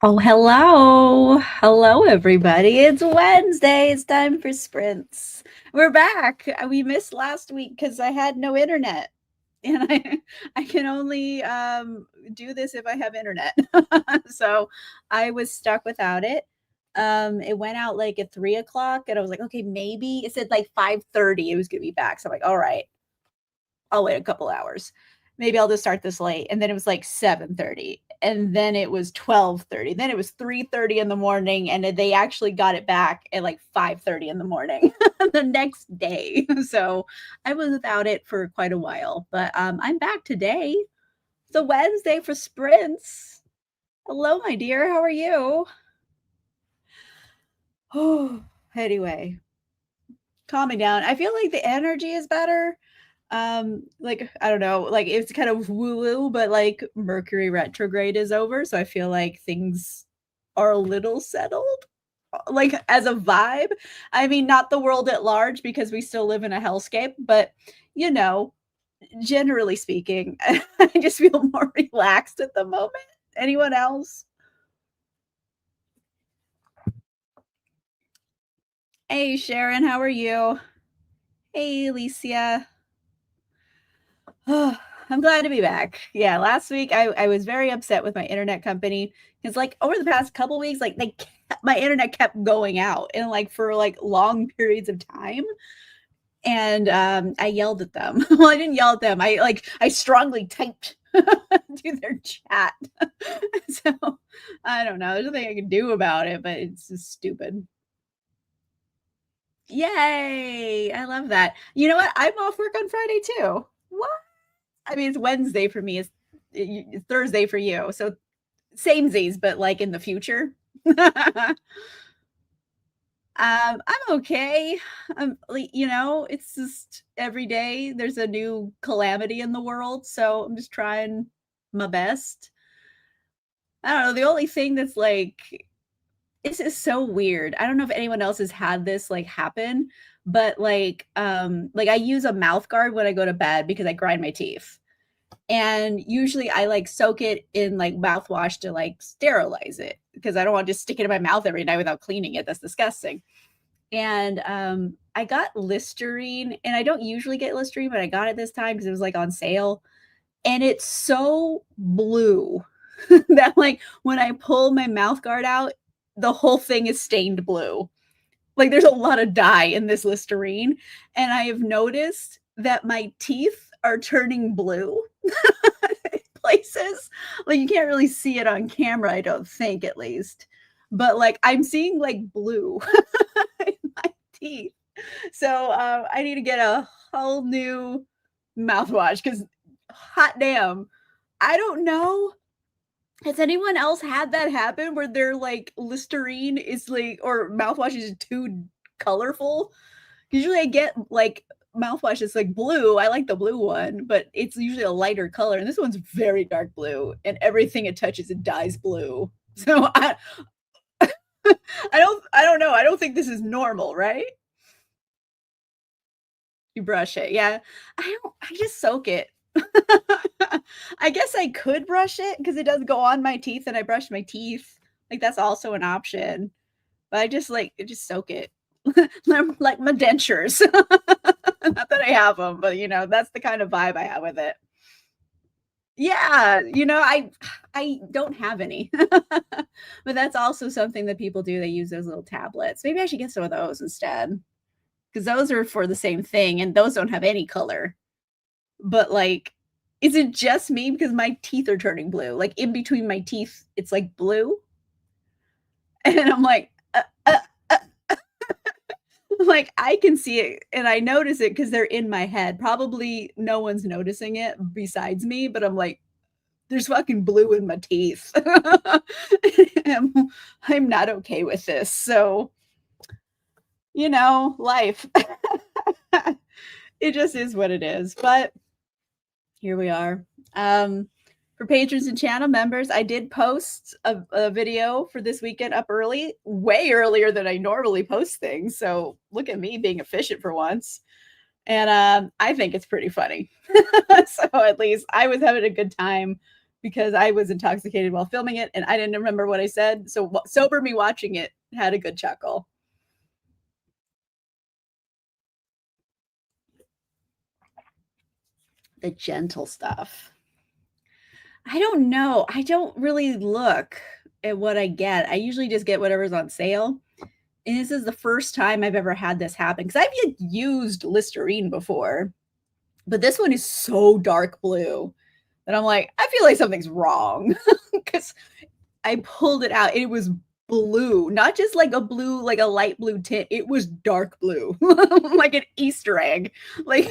Oh, hello. Hello, everybody. It's Wednesday. It's time for sprints. We're back. We missed last week because I had no internet. And I can only do this if I have internet. So I was stuck without it. It went out like at 3 o'clock, and I was like, okay, maybe it said like 5:30 it was gonna be back. So I'm like, all right, I'll wait a couple hours. Maybe I'll just start this late. And then it was like 7:30. And then it was 12:30. Then it was 3:30 in the morning. And they actually got it back at like 5:30 in the morning the next day. So I was without it for quite a while. But I'm back today. It's a Wednesday for sprints. Hello, my dear. How are you? Oh, anyway, calming down. I feel like the energy is better. Like, I don't know, like, it's kind of woo-woo, but, like, Mercury retrograde is over, so I feel like things are a little settled, like, as a vibe. I mean, not the world at large because we still live in a hellscape, but, you know, generally speaking, I just feel more relaxed at the moment. Anyone else? Hey, Sharon, how are you? Hey, Alicia. Oh, I'm glad to be back. Yeah, last week I was very upset with my internet company because like over the past couple weeks, like my internet kept going out and like for like long periods of time. And I yelled at them. Well, I didn't yell at them. I strongly typed to their chat. So I don't know. There's nothing I can do about it, but it's just stupid. Yay! I love that. You know what? I'm off work on Friday too. What? I mean, it's Wednesday for me. It's Thursday for you. So samesies, but like in the future. I'm okay. It's just every day there's a new calamity in the world. So I'm just trying my best. I don't know. The only thing that's like, this is so weird. I don't know if anyone else has had this like happen, but like I use a mouth guard when I go to bed because I grind my teeth. And usually I like soak it in like mouthwash to like sterilize it because I don't want to just stick it in my mouth every night without cleaning it. That's disgusting. And I got Listerine, and I don't usually get Listerine, but I got it this time because it was like on sale. And it's so blue that like when I pull my mouth guard out, the whole thing is stained blue. Like there's a lot of dye in this Listerine. And I have noticed that my teeth are turning blue places. Like you can't really see it on camera, I don't think at least. But like I'm seeing like blue in my teeth. So I need to get a whole new mouthwash because hot damn. I don't know. Has anyone else had that happen where their like Listerine is like or mouthwash is too colorful? Usually I get like mouthwash that's like blue. I like the blue one, but it's usually a lighter color. And this one's very dark blue, and everything it touches it dyes blue. So I don't know. I don't think this is normal, right? You brush it. Yeah. I just soak it. I guess I could brush it because it does go on my teeth and I brush my teeth. Like that's also an option. But I just soak it. Like my dentures. Not that I have them, but that's the kind of vibe I have with it. Yeah, I don't have any. But that's also something that people do. They use those little tablets. Maybe I should get some of those instead. Because those are for the same thing and those don't have any color. But like, is it just me because my teeth are turning blue? Like in between my teeth, it's like blue. And I'm like, like I can see it and I notice it because they're in my head. Probably no one's noticing it besides me, but I'm like, there's fucking blue in my teeth. I'm, I'm not okay with this. So, life. It just is what it is. But here we are. Um, for patrons and channel members, I did post a video for this weekend up early, way earlier than I normally post things. So look at me being efficient for once. And I think it's pretty funny. So at least I was having a good time because I was intoxicated while filming it and I didn't remember what I said. So sober me watching it had a good chuckle. The gentle stuff. I don't know. I don't really look at what I get. I usually just get whatever's on sale. And this is the first time I've ever had this happen because I've used Listerine before, but this one is so dark blue that I'm like, I feel like something's wrong because I pulled it out and it was blue, not just like a blue, like a light blue tint. It was dark blue, like an Easter egg. Like,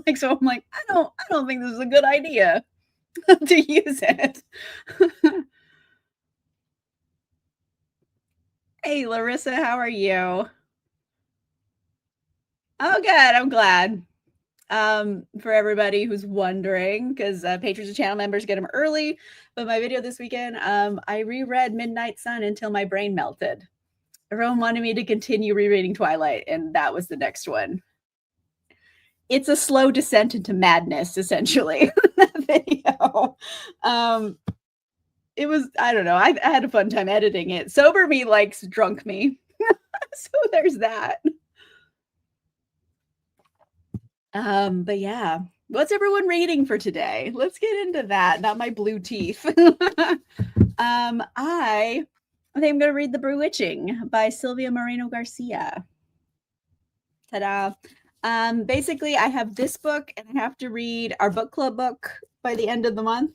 like so I'm like, I don't think this is a good idea to use it. Hey, Larissa, how are you? Oh, good. I'm glad. For everybody who's wondering, because patrons and channel members get them early, but my video this weekend, I reread Midnight Sun until my brain melted. Everyone wanted me to continue rereading Twilight, and that was the next one. It's a slow descent into madness, essentially. That video. It was, I don't know. I had a fun time editing it. Sober me likes drunk me. So there's that. But yeah, what's everyone reading for today? Let's get into that. Not my blue teeth. I think I'm gonna read The Bewitching by Silvia Moreno Garcia. Ta-da. Basically, I have this book and I have to read our book club book by the end of the month.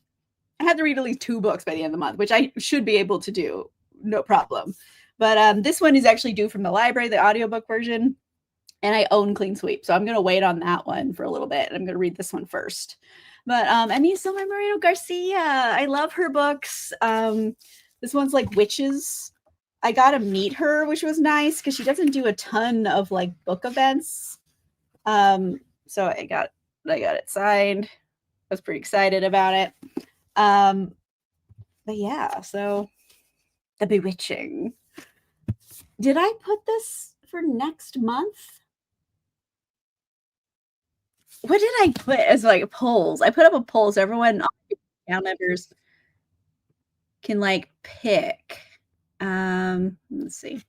I have to read at least 2 books by the end of the month, which I should be able to do, no problem. But this one is actually due from the library, the audiobook version, and I own Clean Sweep. So I'm going to wait on that one for a little bit, and I'm going to read this one first. But Ania Silvia Moreno Garcia, I love her books. This one's like witches. I got to meet her, which was nice because she doesn't do a ton of like book events. So I got it signed. I was pretty excited about it. But yeah, so The Bewitching. Did I put this for next month? What did I put as like polls? I put up a poll so everyone, channel members, can like pick. Let's see.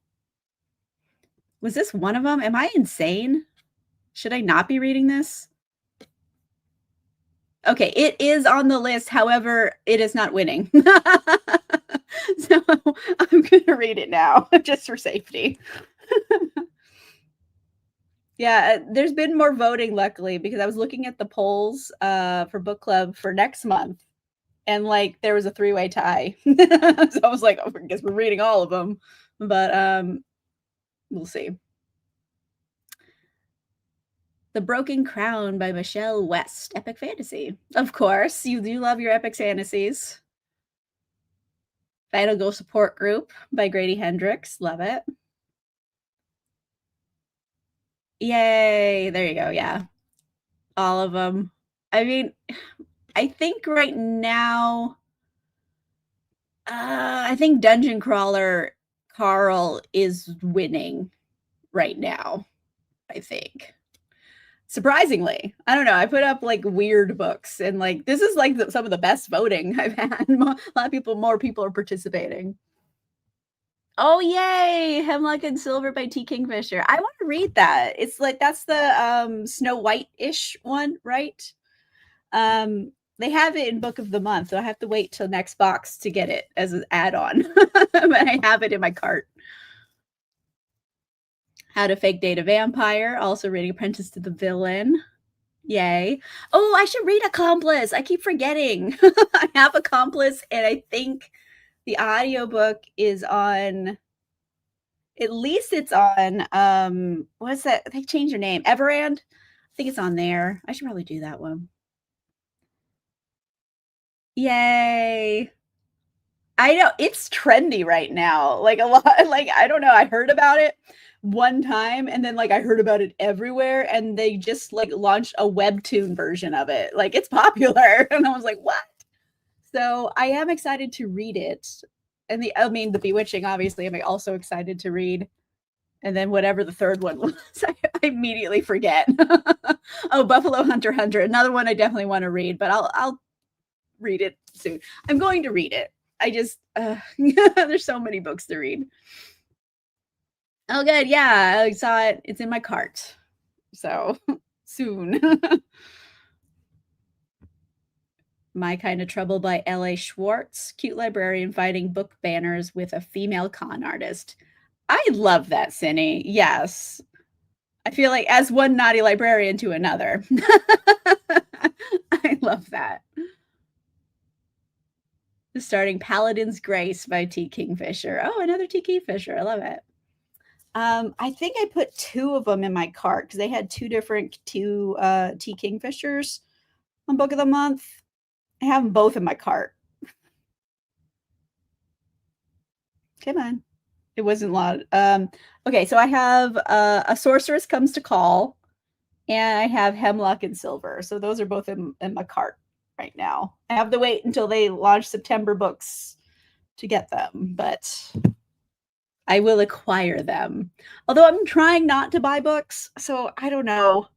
Was this one of them? Am I insane? Should I not be reading this? Okay, it is on the list. However, it is not winning. So I'm going to read it now just for safety. Yeah, there's been more voting, luckily, because I was looking at the polls for book club for next month, and like there was a 3-way tie. So I was like, oh, I guess we're reading all of them, but we'll see. The Broken Crown by Michelle West, epic fantasy. Of course, you do love your epic fantasies. Vital Girl Support Group by Grady Hendrix, love it. Yay, there you go, yeah. All of them. I mean, I think right now, I think Dungeon Crawler Carl is winning right now, I think. Surprisingly, I don't know. I put up like weird books, and like this is like some of the best voting I've had. A lot of more people are participating. Oh yay! Hemlock and Silver by T. Kingfisher. I want to read that. It's like that's the Snow White-ish one, right? They have it in Book of the Month, so I have to wait till next box to get it as an add-on. But I have it in my cart. How to Fake Date a Vampire, also reading Apprentice to the Villain. Yay. Oh, I should read Accomplice. I keep forgetting. I have Accomplice, and I think the audiobook is on, at least it's on, what's that? They changed their name. Everand? I think it's on there. I should probably do that one. Yay. I know it's trendy right now. Like a lot, like I don't know. I heard about it one time and then like I heard about it everywhere, and they just like launched a webtoon version of it. Like it's popular. And I was like, what? So I am excited to read it. And The Bewitching, obviously, I'm also excited to read. And then whatever the third one was, I immediately forget. Oh, Buffalo Hunter, another one I definitely want to read, but I'll read it soon. I'm going to read it. I just there's so many books to read. Oh, good. Yeah, I saw it. It's in my cart. So soon. My Kind of Trouble by L.A. Schwartz. Cute librarian fighting book banners with a female con artist. I love that, Cindy. Yes. I feel like as one naughty librarian to another. I love that. Starting Paladin's Grace by T. Kingfisher. Oh, another T. Kingfisher. I love it. I think I put 2 of them in my cart because they had 2 different T. Kingfishers on Book of the Month. I have them both in my cart. Come on. It wasn't loud. Okay, so I have A Sorceress Comes to Call, and I have Hemlock and Silver. So those are both in my cart right now. I have to wait until they launch September books to get them, but I will acquire them. Although I'm trying not to buy books, so I don't know.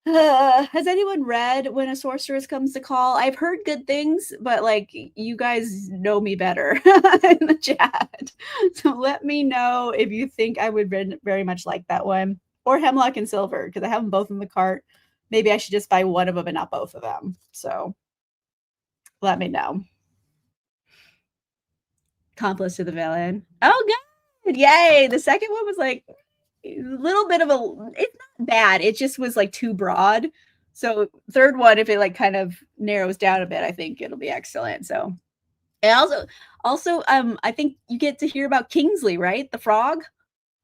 Has anyone read When a Sorceress Comes to Call? I've heard good things, but like you guys know me better in the chat. So let me know if you think I would very much like that one or Hemlock and Silver because I have them both in the cart. Maybe I should just buy one of them and not both of them. So let me know. Accomplice to the Villain. Oh, good. Yay. The second one was like a little bit of it's not bad. It just was like too broad. So third one, if it like kind of narrows down a bit, I think it'll be excellent. So and also I think you get to hear about Kingsley, right? The frog.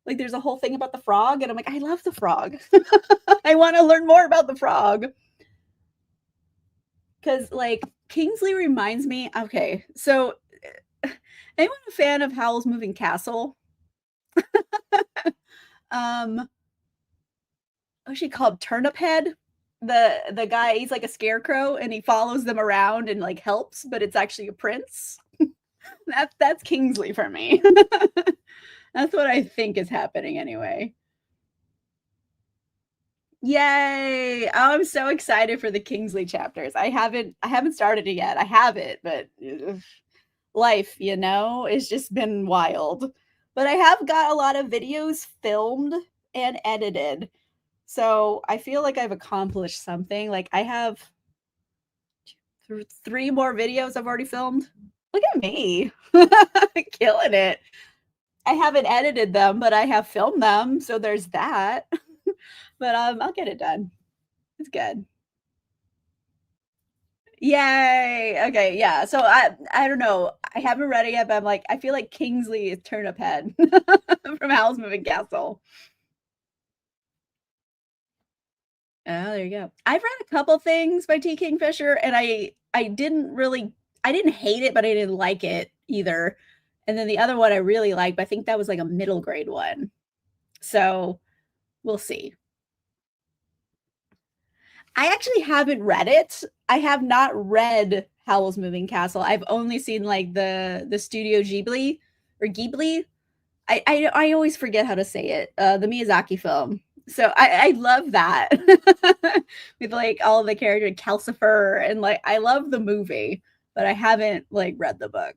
Like there's a whole thing about the frog, and I'm like, I love the frog. I want to learn more about the frog. Because like Kingsley reminds me, okay, so anyone a fan of Howl's Moving Castle? What's she called? Turnip Head? The guy, he's like a scarecrow and he follows them around and like helps, but it's actually a prince. That's Kingsley for me. That's what I think is happening anyway. Yay! Oh, I'm so excited for the Kingsley chapters. I haven't started it yet. I have it, but life, it's just been wild. But I have got a lot of videos filmed and edited. So I feel like I've accomplished something. Like I have 3 more videos I've already filmed. Look at me. Killing it. I haven't edited them, but I have filmed them. So there's that. But I'll get it done. It's good. Yay. Okay, yeah. So I don't know. I haven't read it yet, but I'm like, I feel like Kingsley is Turnip Head from Howl's Moving Castle. Oh, there you go. I've read a couple things by T. Kingfisher, and I didn't hate it, but I didn't like it either. And then the other one I really liked, but I think that was like a middle grade one. So we'll see. I actually haven't read it. I have not read Howl's Moving Castle. I've only seen like the Studio Ghibli or Ghibli. I always forget how to say it. The Miyazaki film. So I love that with like all the character Calcifer and like I love the movie, but I haven't like read the book.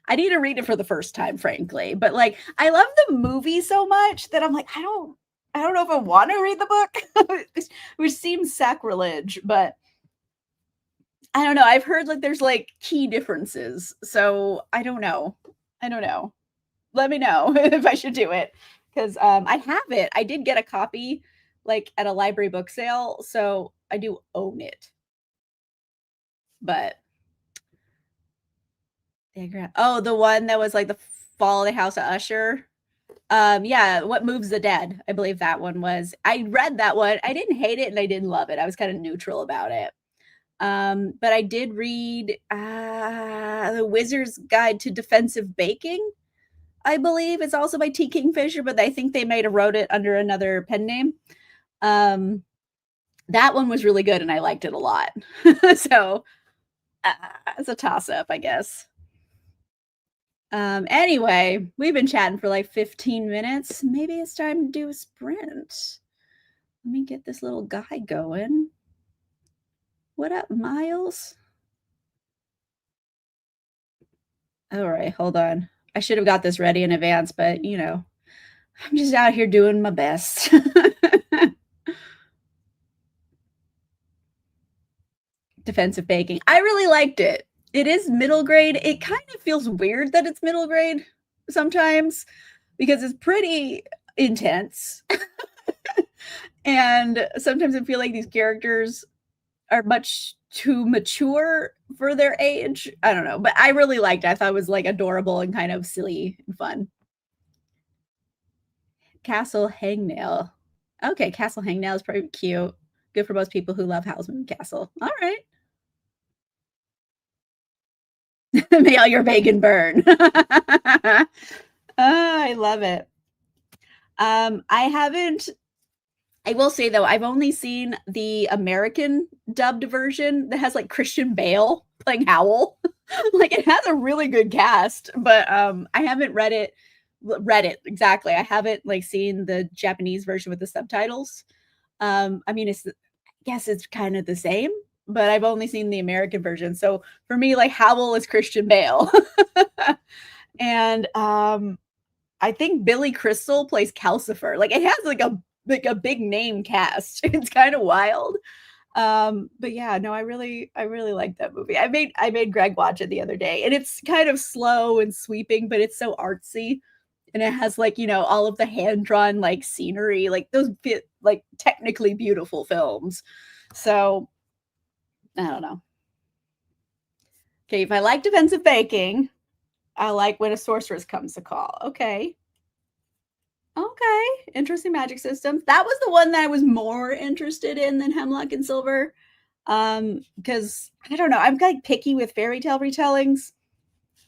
I need to read it for the first time, frankly. But like I love the movie so much that I'm like, I don't know if I want to read the book, which seems sacrilege, but I don't know. I've heard like there's like key differences. So I don't know. Let me know if I should do it. Because I have it. I did get a copy like at a library book sale. So I do own it. But oh, the one that was like the Fall of the House of Usher. Yeah, What Moves the Dead. I believe that one was. I read that one. I didn't hate it and I didn't love it. I was kind of neutral about it. But I did read The Wizard's Guide to Defensive Baking. I believe it's also by T. Kingfisher, but I think they might have wrote it under another pen name. That one was really good and I liked it a lot. So it's a toss-up, I guess. Anyway, we've been chatting for like 15 minutes. Maybe it's time to do a sprint. Let me get this little guy going. What up, Miles? Alright, hold on. I should have got this ready in advance, but, I'm just out here doing my best. Defensive baking. I really liked it. It is middle grade. It kind of feels weird that it's middle grade sometimes because it's pretty intense. And sometimes I feel like these characters are much too mature for their age. I don't know, but I really liked it. I thought it was like adorable and kind of silly and fun. Castle Hangnail. Okay, Castle Hangnail is pretty cute. Good for most people who love Howl's Moving Castle. All right. May all your bacon burn. I love it. I haven't I will say though, I've only seen the American dubbed version that has like Christian Bale playing Howl. Like it has a really good cast, but I haven't read it exactly. I haven't like seen the Japanese version with the subtitles. I mean it's I guess it's kind of the same, but I've only seen the American version. So for me, like Howl is Christian Bale. And I think Billy Crystal plays Calcifer. Like it has like a big name cast. It's kind of wild. But yeah, no, I really like that movie. I made Greg watch it the other day, and it's kind of slow and sweeping, but it's so artsy. And it has like, all of the hand drawn like scenery, like those fit like technically beautiful films. So I don't know. Okay, if I like defensive baking, I like when a sorceress comes to call. Okay. Okay, interesting magic systems. That was the one that I was more interested in than Hemlock and Silver. Because I don't know, I'm like picky with fairy tale retellings.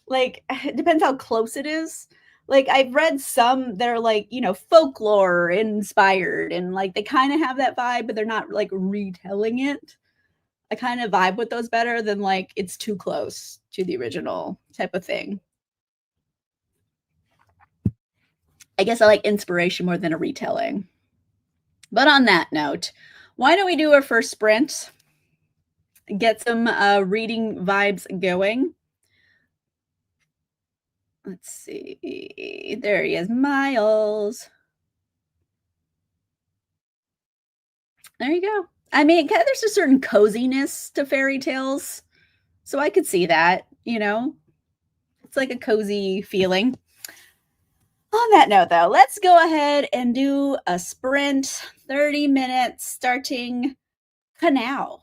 Like, it depends how close it is. Like, I've read some that are like, folklore inspired and like they kind of have that vibe, but they're not like retelling it. I kind of vibe with those better than like it's too close to the original type of thing. I guess I like inspiration more than a retelling. But on that note, why don't we do our first sprint? Get some reading vibes going. Let's see. There he is, Miles. There you go. I mean, there's a certain coziness to fairy tales. So I could see that, It's like a cozy feeling. On that note, though, let's go ahead and do a sprint 30 minutes starting now.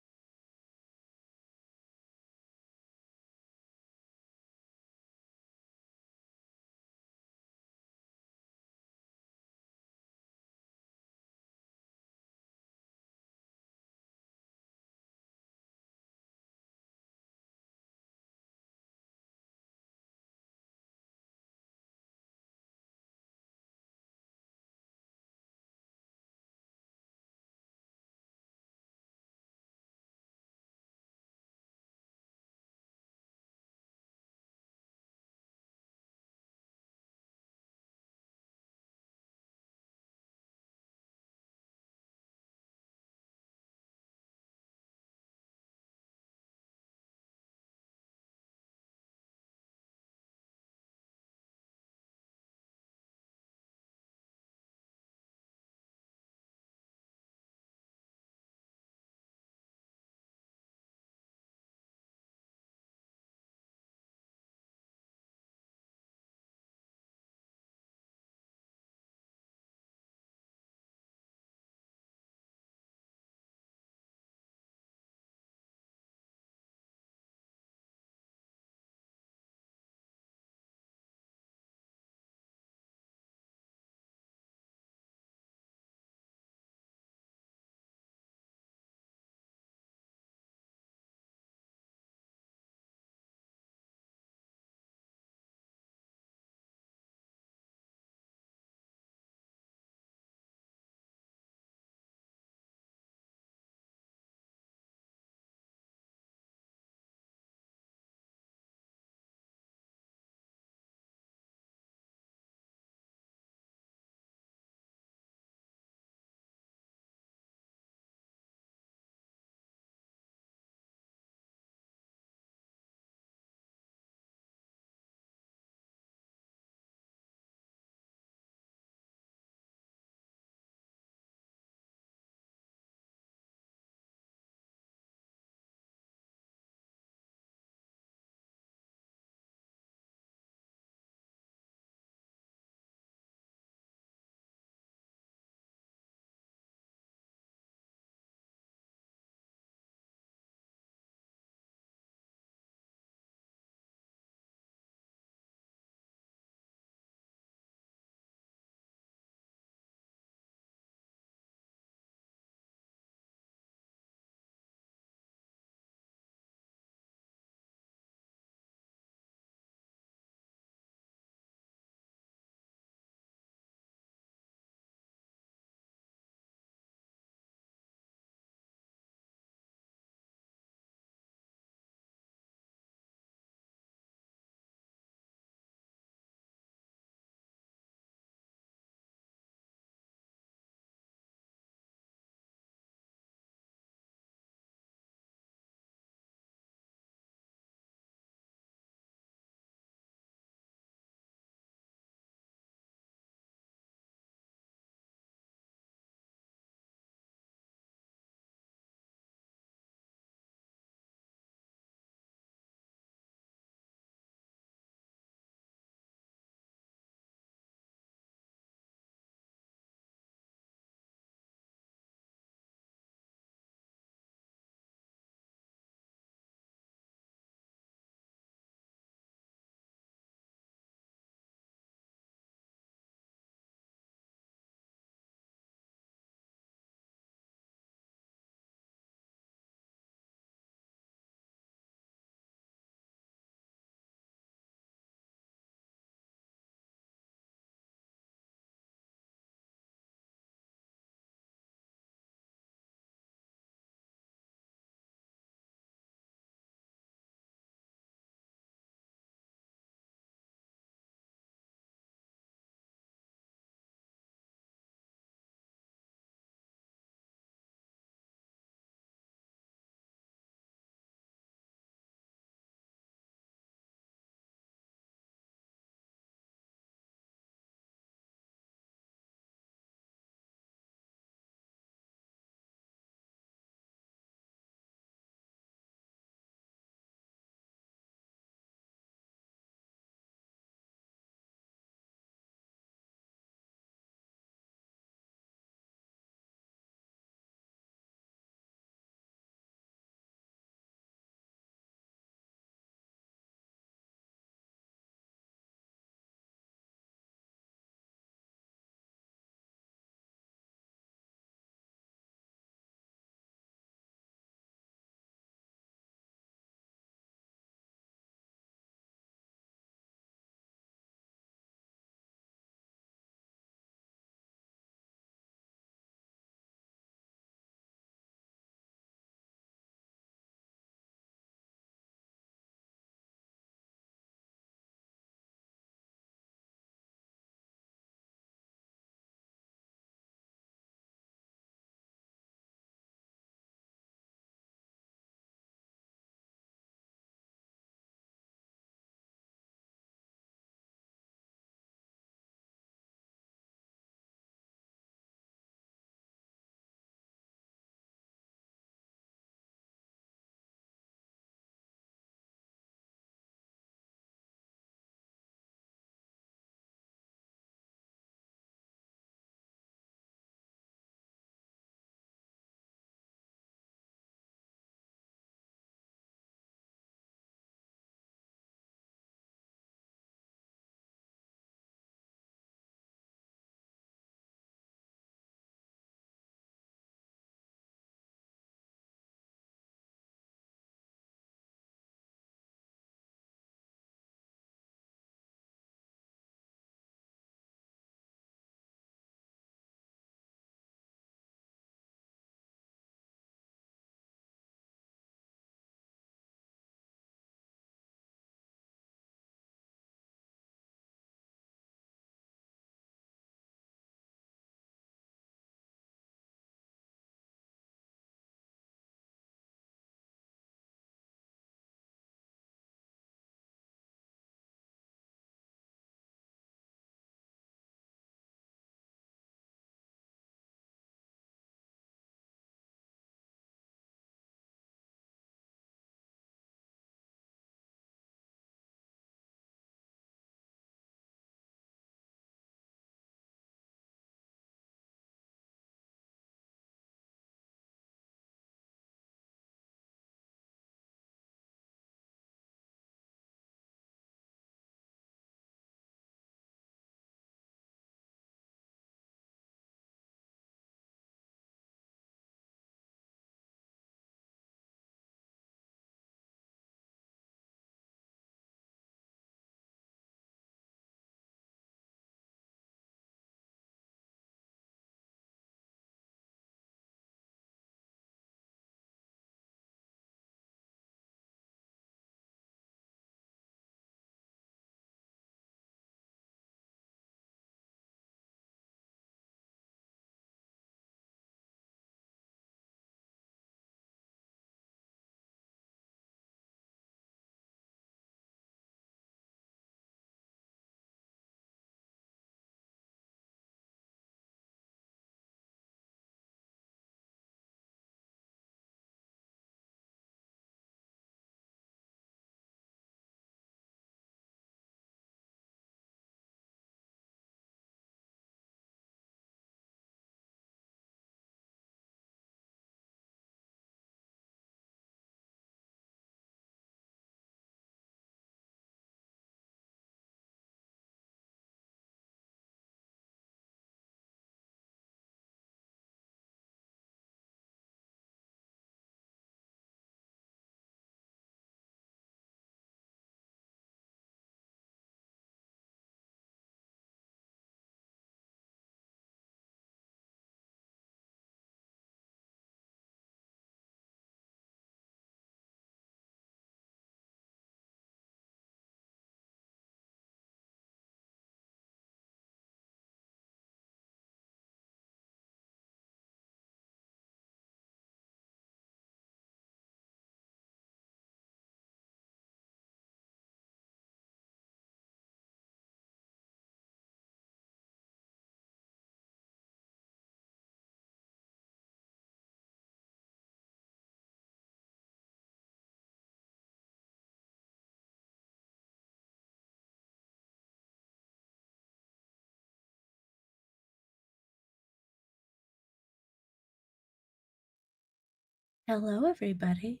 Hello, everybody.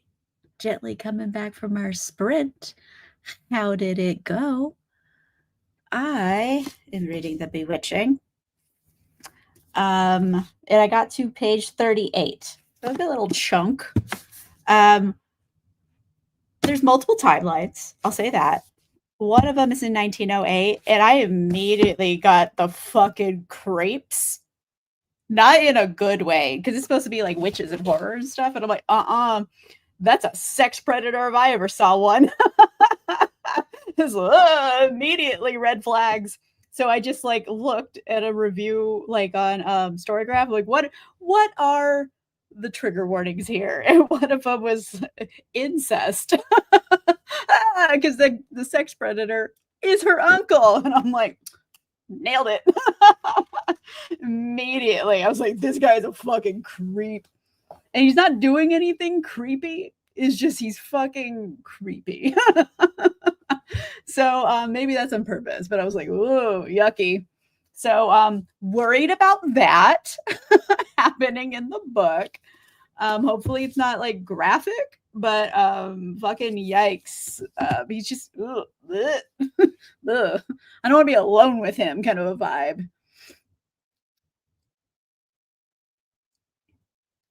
Gently coming back from our sprint. How did it go? I am reading The Bewitching. And I got to page 38. So a good little chunk. There's multiple timelines. I'll say that. One of them is in 1908, and I immediately got the fucking creeps. Not in a good way, because it's supposed to be like witches and horror and stuff. And I'm like, that's a sex predator if I ever saw one. Just immediately red flags. So I just like looked at a review like on Storygraph, like what are the trigger warnings here? And one of them was incest. Because the sex predator is her uncle. And I'm like, nailed it. Immediately. I was like, this guy's a fucking creep. And he's not doing anything creepy. It's just he's fucking creepy. So maybe that's on purpose, but I was like, whoa, yucky. So worried about that happening in the book. Hopefully it's not like graphic, but fucking yikes. He's just ugh. I don't want to be alone with him kind of a vibe.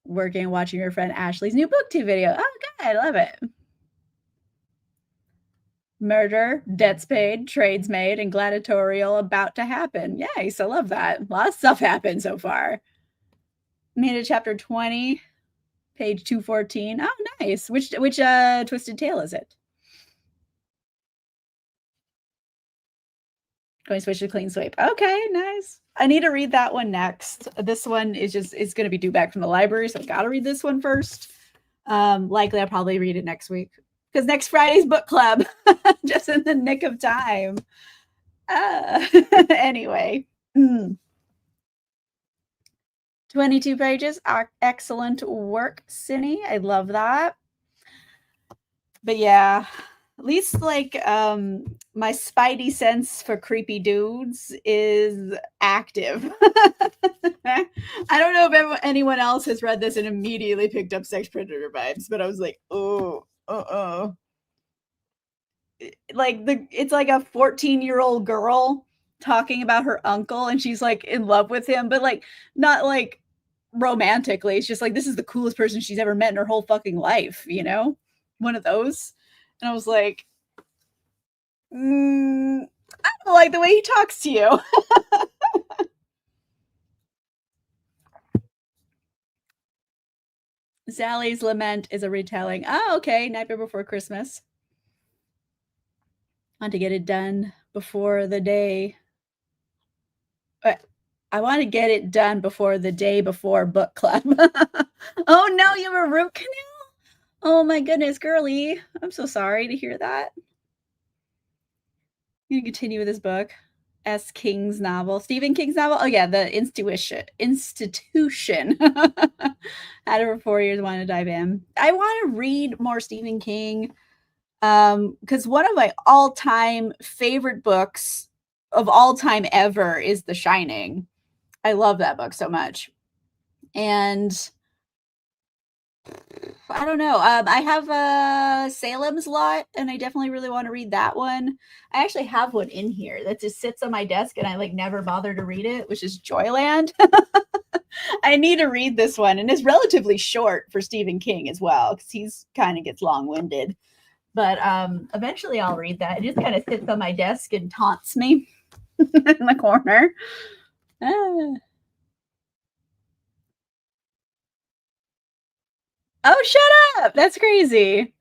Working and watching your friend Ashley's new booktube video. Oh, good. I love it. Murder, debts paid, trades made, and gladiatorial about to happen. Yay, so love that. A lot of stuff happened so far. Made it chapter 20, page 214. Oh, nice. Which Twisted Tale is it? Going to switch to Clean Sweep. Okay, nice. I need to read that one next. This one is going to be due back from the library, so I got to read this one first. Likely I'll probably read it next week because next Friday's book club. Just in the nick of time. Anyway. 22 pages. Excellent work, Cindy. I love that. But yeah, at least like my spidey sense for creepy dudes is active. I don't know if anyone else has read this and immediately picked up sex predator vibes, but I was like, oh, like it's like a 14-year-old girl talking about her uncle, and she's like in love with him, but like not like romantically. It's just like this is the coolest person she's ever met in her whole fucking life, you know? One of those. And I was like, I don't like the way he talks to you. Sally's Lament is a retelling. Oh, okay. Nightmare Before Christmas. I want to get it done before the day. I want to get it done before the day before book club. Oh no, you have a root canal? Oh my goodness, girly. I'm so sorry to hear that. You can continue with this book. S. King's novel. Stephen King's novel? Oh yeah, the Institution. Had it for 4 years, wanted to dive in. I want to read more Stephen King. Because one of my all-time favorite books of all time ever is The Shining. I love that book so much. And I don't know. I have Salem's Lot, and I definitely really want to read that one. I actually have one in here that just sits on my desk, and I like never bother to read it, which is Joyland. I need to read this one, and it's relatively short for Stephen King as well, because he's kind of gets long-winded. But eventually I'll read that. It just kind of sits on my desk and taunts me in the corner. Oh, shut up! That's crazy.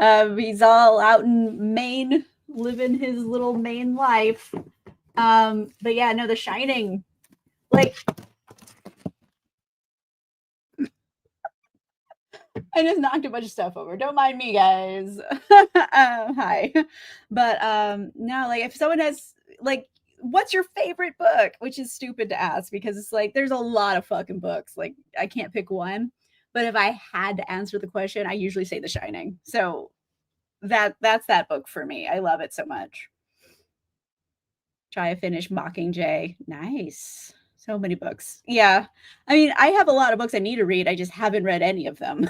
He's all out in Maine, living his little Maine life. But yeah, no, The Shining, like, I just knocked a bunch of stuff over. Don't mind me, guys. Hi. But no, like if someone has like what's your favorite book? Which is stupid to ask because it's like there's a lot of fucking books. Like I can't pick one. But if I had to answer the question, I usually say The Shining. So that's that book for me. I love it so much. Try to finish Mockingjay. Nice. So many books. Yeah. I mean, I have a lot of books I need to read, I just haven't read any of them.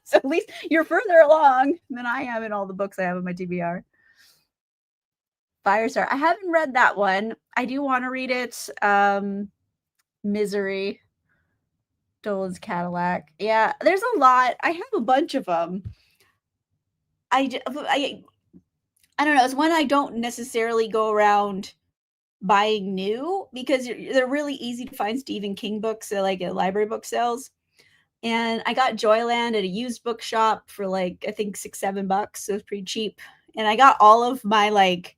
So at least you're further along than I am in all the books I have in my TBR. Firestar. I haven't read that one. I do wanna read it. Misery, Dolan's Cadillac. Yeah, there's a lot. I have a bunch of them. I don't know, it's one I don't necessarily go around buying new because they're really easy to find Stephen King books at, like, at library book sales, and I got Joyland at a used bookshop for, like, I think 6, $7, so it's pretty cheap, and I got all of my, like,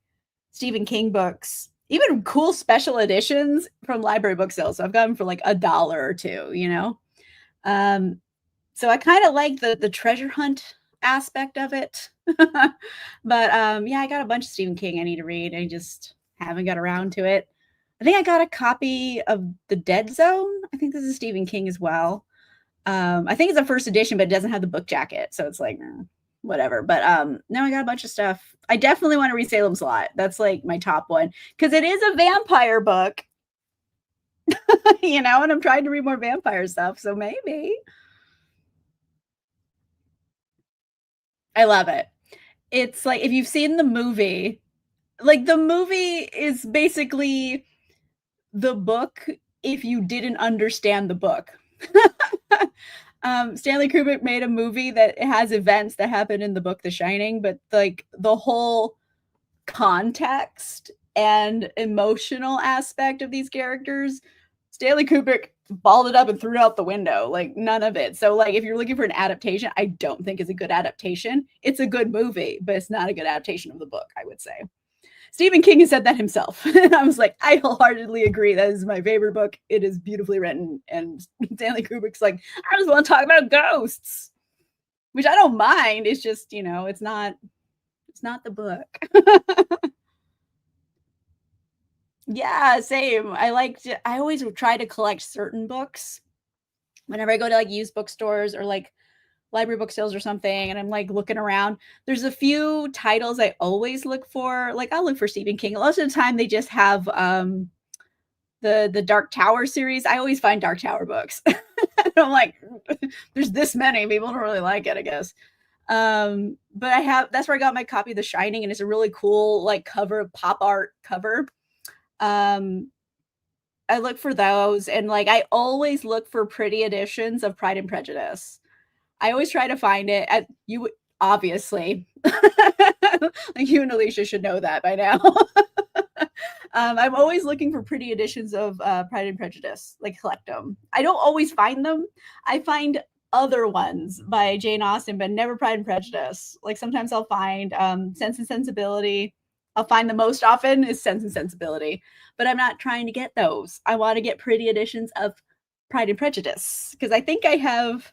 Stephen King books, even cool special editions from library book sales, so I've got them for, like, a dollar or 2, you know? Um, so I kinda like the treasure hunt aspect of it. But, yeah, I got a bunch of Stephen King I need to read, I just haven't got around to it. I think I got a copy of The Dead Zone. I think this is Stephen King as well. I think it's a first edition, but it doesn't have the book jacket, so it's like, whatever. But, no, I got a bunch of stuff. I definitely wanna read Salem's Lot. That's, like, my top one because it is a vampire book, you know, and I'm trying to read more vampire stuff, so maybe. I love it. It's like if you've seen the movie, like, the movie is basically the book if you didn't understand the book. Stanley Kubrick made a movie that has events that happen in the book The Shining, but, like, the whole context and emotional aspect of these characters, Stanley Kubrick balled it up and threw it out the window, like, none of it. So, like, if you're looking for an adaptation, I don't think it's a good adaptation. It's a good movie, but it's not a good adaptation of the book, I would say. Stephen King has said that himself. And I was like, I wholeheartedly agree. That is my favorite book. It is beautifully written. And Stanley Kubrick's like, I just want to talk about ghosts, which I don't mind. It's just, you know, it's not the book. Yeah, same. I always would try to collect certain books whenever I go to like used bookstores or like library book sales or something, and I'm like looking around. There's a few titles I always look for. Like I'll look for Stephen King. Most of the time they just have the Dark Tower series. I always find Dark Tower books. I'm like, there's this many. People don't really like it, I guess. But that's where I got my copy of The Shining, and it's a really cool like cover, pop art cover. Um, I look for those, and like I always look for pretty editions of Pride and Prejudice. I always try to find it at you obviously. Like you and Alicia should know that by now. I'm always looking for pretty editions of Pride and Prejudice, like collect them. I don't always find them. I find other ones by Jane Austen, but never Pride and Prejudice. Like sometimes I'll find Sense and Sensibility. I'll find the most often is Sense and Sensibility, but I'm not trying to get those. I want to get pretty editions of Pride and Prejudice because I think I have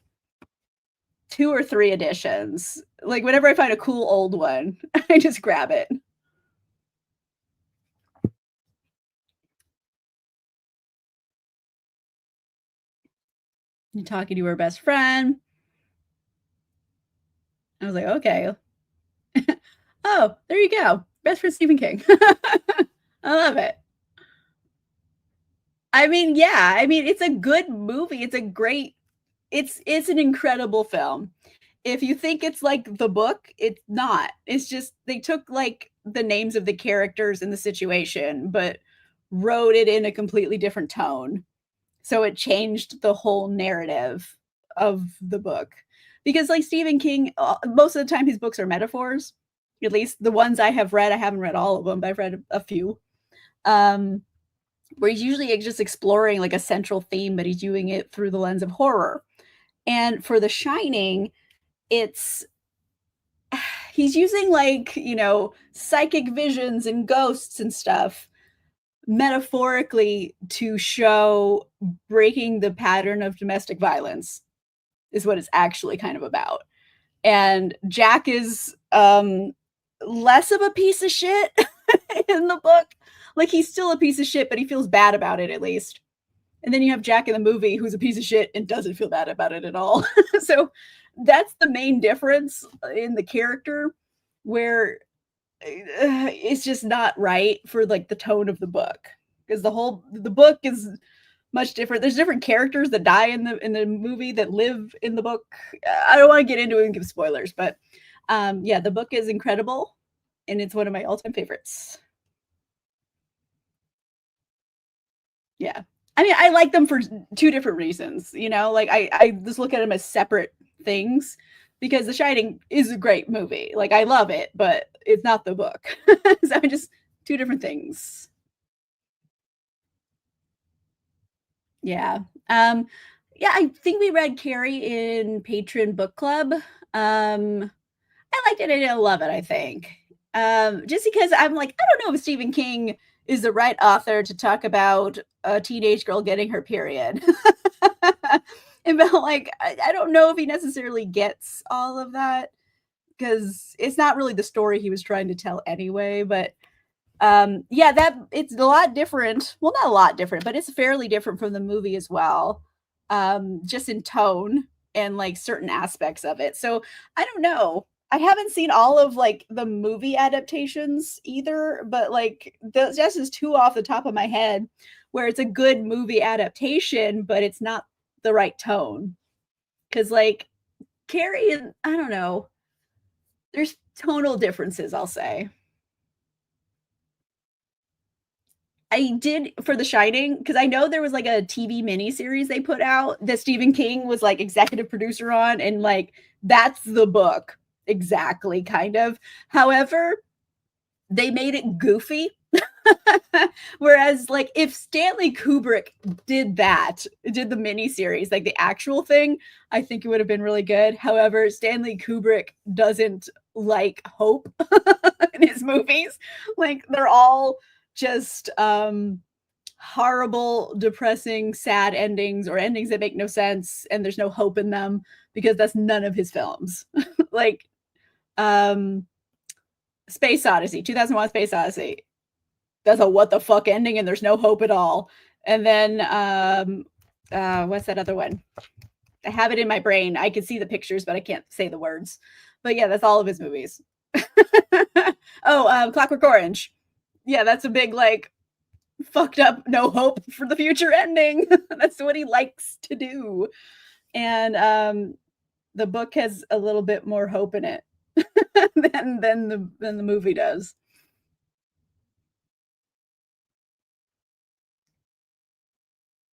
2 or 3 editions. Like whenever I find a cool old one, I just grab it. You're talking to her best friend. I was like, okay. Oh, there you go. Best friend Stephen King. I love it. I mean, yeah, I mean, it's a good movie. It's an incredible film. If you think it's like the book, it's not. It's just they took like the names of the characters in the situation, but wrote it in a completely different tone. So it changed the whole narrative of the book. Because like Stephen King, most of the time his books are metaphors. At least the ones I have read, I haven't read all of them, but I've read a few. Um, where he's usually just exploring like a central theme, but he's doing it through the lens of horror. And for The Shining, it's he's using like, you know, psychic visions and ghosts and stuff metaphorically to show breaking the pattern of domestic violence is what it's actually kind of about. And Jack is less of a piece of shit in the book. Like he's still a piece of shit, but he feels bad about it at least. And then you have Jack in the movie who's a piece of shit and doesn't feel bad about it at all. So that's the main difference in the character where it's just not right for like the tone of the book because the book is much different. There's different characters that die in the movie that live in the book. I don't want to get into it and give spoilers, but yeah, the book is incredible, and it's one of my all-time favorites. Yeah. I mean, I like them for two different reasons, you know? Like I just look at them as separate things because The Shining is a great movie. Like I love it, but it's not the book. So just two different things. Yeah. Um yeah, I think we read Carrie in Patron Book Club. I liked it, I didn't love it, I think. Just because I'm like, I don't know if Stephen King is the right author to talk about a teenage girl getting her period. And felt like I don't know if he necessarily gets all of that because it's not really the story he was trying to tell anyway. But yeah, that it's a lot different. Well, not a lot different, but it's fairly different from the movie as well. Just in tone and like certain aspects of it. So I don't know. I haven't seen all of like the movie adaptations either, but like those just is two off the top of my head where it's a good movie adaptation, but it's not the right tone. Cause like Carrie and I don't know, there's tonal differences, I'll say. I did for The Shining because I know there was like a TV miniseries they put out that Stephen King was like executive producer on, and like that's the book exactly, kind of. However, they made it goofy. Whereas, like, if Stanley Kubrick did the miniseries, like the actual thing, I think it would have been really good. However, Stanley Kubrick doesn't like hope in his movies. Like, they're all just horrible, depressing, sad endings or endings that make no sense and there's no hope in them because that's none of his films. Like, um, Space Odyssey, 2001 Space Odyssey. That's a what the fuck ending and there's no hope at all. And then what's that other one? I have it in my brain. I can see the pictures, but I can't say the words. But yeah, that's all of his movies. Oh, Clockwork Orange. Yeah, that's a big like fucked up, no hope for the future ending. That's what he likes to do. And the book has a little bit more hope in it than the movie does.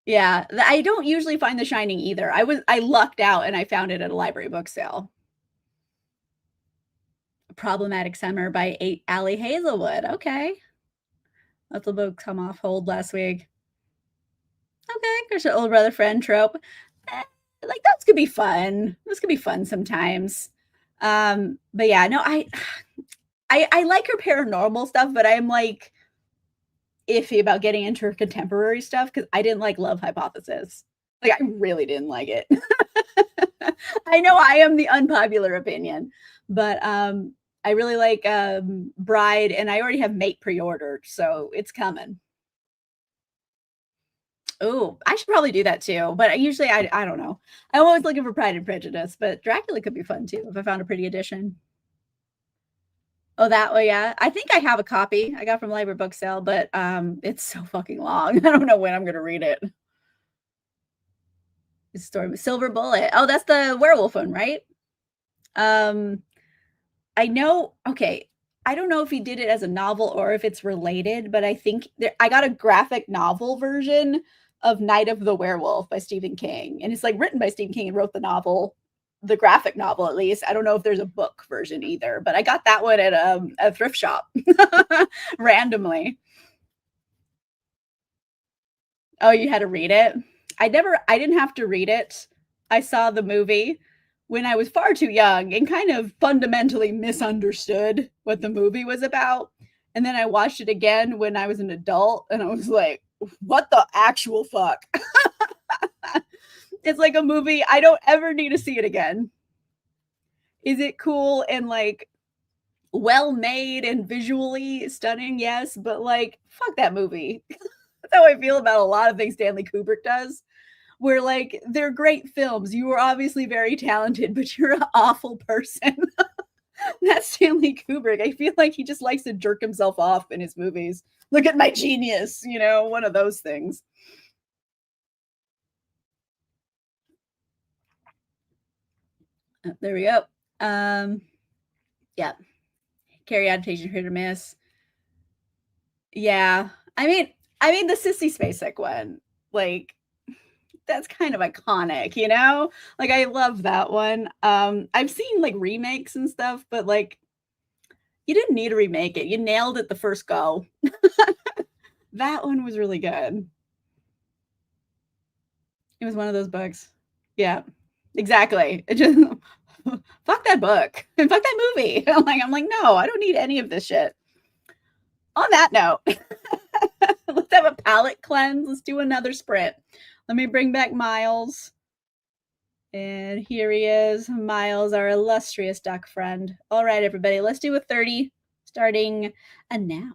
Yeah, I don't usually find The Shining either. I lucked out and I found it at a library book sale. Problematic Summer by Ali Hazelwood. Okay. Let the book come off hold last week. Okay, there's an old brother friend trope. Like those could be fun. Those could be fun sometimes. But yeah, no, I like her paranormal stuff, but I'm like iffy about getting into her contemporary stuff because I didn't like Love Hypothesis. Like I really didn't like it. I know I am the unpopular opinion, but I really like Bride, and I already have Mate pre-ordered, so it's coming. Oh, I should probably do that too, but usually I don't know. I'm always looking for Pride and Prejudice, but Dracula could be fun too if I found a pretty edition. Oh, that way, yeah. I think I have a copy I got from library book sale, but it's so fucking long. I don't know when I'm gonna read it. It's story Silver Bullet. Oh, that's the werewolf one, right? Um, I know. Okay, I don't know if he did it as a novel or if it's related, but I think I got a graphic novel version of Night of the Werewolf by Stephen King, and it's like written by Stephen King and wrote the novel, the graphic novel at least. I don't know if there's a book version either, but I got that one at a thrift shop randomly. Oh, you had to read it? I didn't have to read it. I saw the movie when I was far too young and kind of fundamentally misunderstood what the movie was about. And then I watched it again when I was an adult and I was like, what the actual fuck? It's like a movie I don't ever need to see it again. Is it cool and like well made and visually stunning? Yes, but like fuck that movie. That's how I feel about a lot of things Stanley Kubrick does. Where like they're great films. You are obviously very talented, but you're an awful person. That's Stanley Kubrick. I feel like he just likes to jerk himself off in his movies. Look at my genius, you know, one of those things. There we go. Um, yeah, carry adaptation, hit or miss. Yeah, I mean the Sissy Spacek one, like that's kind of iconic, you know? Like I love that one. I've seen like remakes and stuff, but like you didn't need to remake it. You nailed it the first go. That one was really good. It was one of those books. Yeah, exactly. It just fuck that book and fuck that movie. I'm like, no, I don't need any of this shit. On that note, let's have a palate cleanse. Let's do another sprint. Let me bring back Miles. And here he is, Miles, our illustrious duck friend. All right, everybody, let's do a 30 starting now.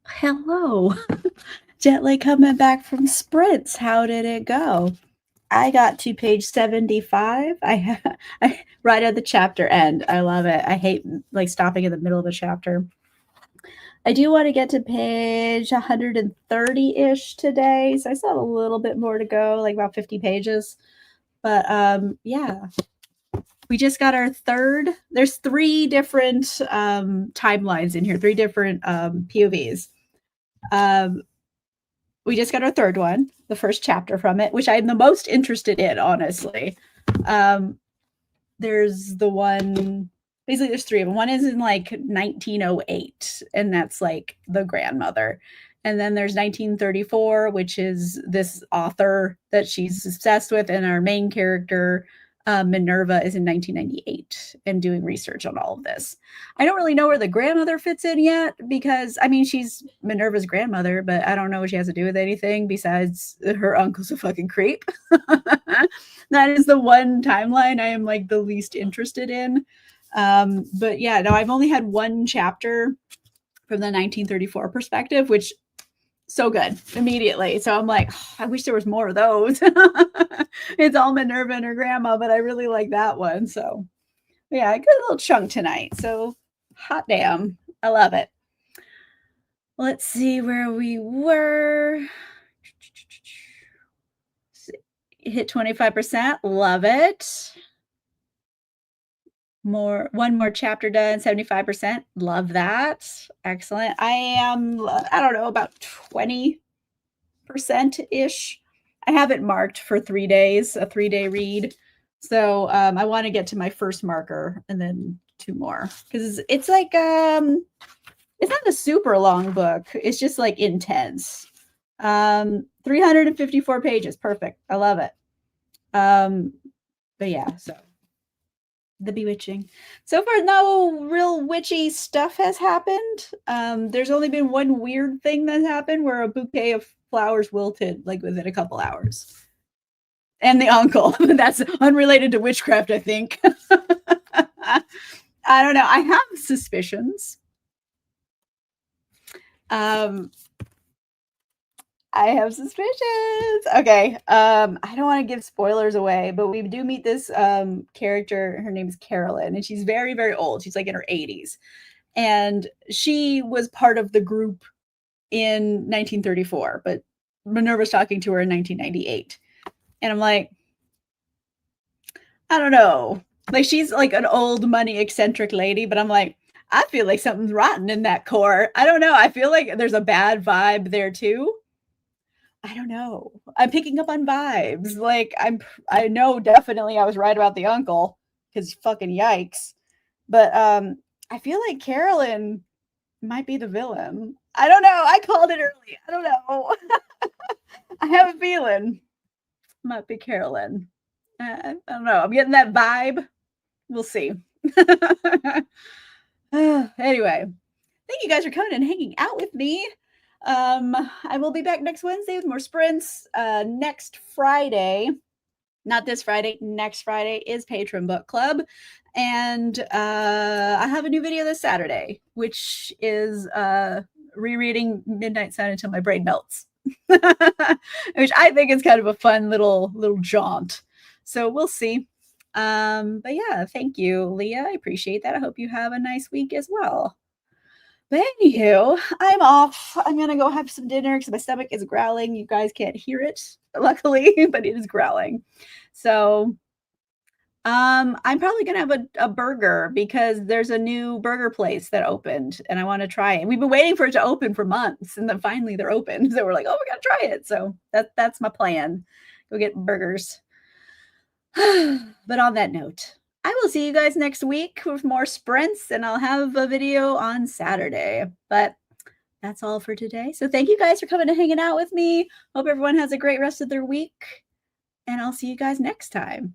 Hello. Jet coming back from sprints. How did it go? I got to page 75. Right at the chapter end. I love it. I hate stopping in the middle of a chapter. I do want to get to page 130-ish today. So I still have a little bit more to go, like about 50 pages. But yeah. We just got our third. There's 3 different timelines in here, 3 different POVs. We just got our third one, the first chapter from it, which I'm the most interested in, honestly. There's the one, basically there's 3 of them. One is in 1908, and that's the grandmother. And then there's 1934, which is this author that she's obsessed with, and our main character, Minerva, is in 1998 and doing research on all of this. I don't really know where the grandmother fits in yet because, I mean, she's Minerva's grandmother, but I don't know what she has to do with anything besides her uncle's a fucking creep. That is the one timeline I am the least interested in. But yeah, no, I've only had one chapter from the 1934 perspective, which so good immediately. So I'm like, oh, I wish there was more of those. It's all Minerva and her grandma, but I really like that one. So yeah, I got a little chunk tonight. So hot damn. I love it. Let's see where we were. Hit 25%. Love it. One more chapter done, 75%. Love that. Excellent. I am, I don't know, about 20%-ish. I have it marked for 3 days, a 3-day read. So I want to get to my first marker and then 2 more because it's it's not a super long book. It's just intense. 354 pages. Perfect. I love it. But yeah, so The Bewitching. So far, no real witchy stuff has happened. There's only been one weird thing that happened where a bouquet of flowers wilted within a couple hours. And the uncle. That's unrelated to witchcraft, I think. I don't know. I have suspicions. I have suspicions. Okay. I don't want to give spoilers away, but we do meet this character. Her name is Carolyn, and she's very, very old. She's in her 80s. And she was part of the group in 1934, but Minerva's talking to her in 1998. And I'm like, I don't know. She's an old money eccentric lady, but I'm like, I feel like something's rotten in that core. I don't know. I feel like there's a bad vibe there too. I don't know. I'm picking up on vibes. I know definitely I was right about the uncle because fucking yikes. But I feel like Carolyn might be the villain. I don't know. I called it early. I don't know. I have a feeling might be Carolyn. I don't know. I'm getting that vibe. We'll see. Anyway, thank you guys for coming and hanging out with me. I will be back next Wednesday with more sprints. Next Friday, not this Friday, next Friday is Patron Book Club. And I have a new video this Saturday, which is rereading Midnight Sun until my brain melts. Which I think is kind of a fun little jaunt. So we'll see. But yeah, thank you, Leah. I appreciate that. I hope you have a nice week as well. But anywho, I'm off. I'm gonna go have some dinner because my stomach is growling. You guys can't hear it, luckily, but it is growling. So I'm probably gonna have a burger because there's a new burger place that opened and I want to try it. And we've been waiting for it to open for months, and then finally they're open. So we're like, oh, we gotta try it. So that's my plan. Go get burgers. But on that note, I will see you guys next week with more sprints, and I'll have a video on Saturday. But that's all for today. So thank you guys for coming and hanging out with me. Hope everyone has a great rest of their week, and I'll see you guys next time.